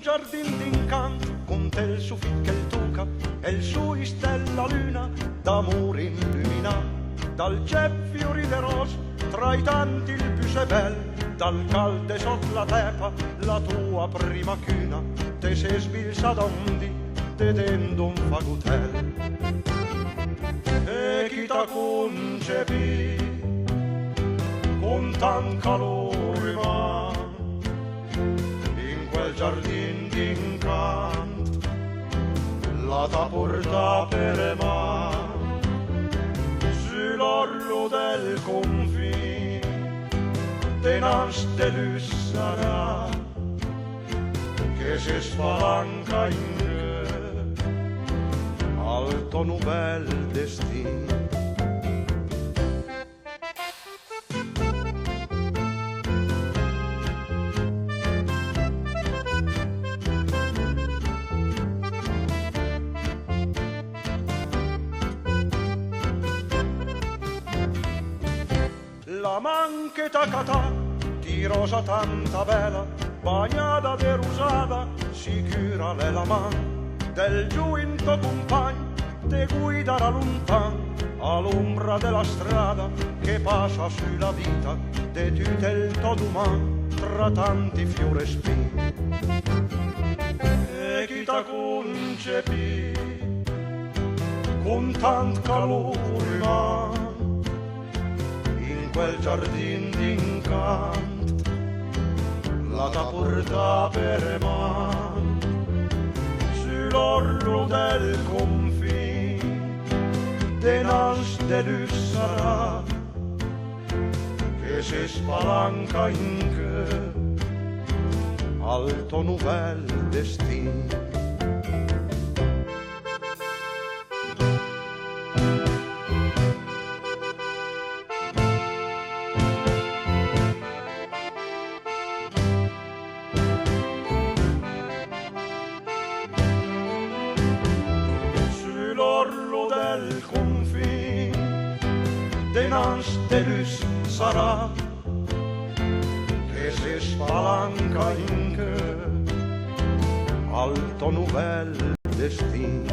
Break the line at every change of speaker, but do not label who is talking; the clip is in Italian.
giardin d'incanto con te il suffit che il tuca e il sui stella luna d'amor illumina dal cep fiori de rose tra i tanti il più sebel dal calde sot la tepa la tua prima cuna te se svilsa d'ondi te dendo un fagutel e chi t'ha concepì con tan calore ma in quel giardin d'incanto la t'ha porta per mano sull'orlo del confine tenaste sarà che si spalanca in al tuo nouvel destin. La mancheta catà di rosa tanta bella bagnata de rusata sicura l'è la man del giuinto compagno te guidarà lontan all'ombra della strada che passa sulla vita de tutto il todo umano tra tanti fiori e spini e chi t'ha concepì con tant calore ma in quel giardin d'incanto la t'ha porta per mano sull'orlo del confine tenaste sarà che si spalanca in che al tuo nouvel destin. Sull'orlo del confine tenaste sarà che si spalanca in che al tuo nouvel destin.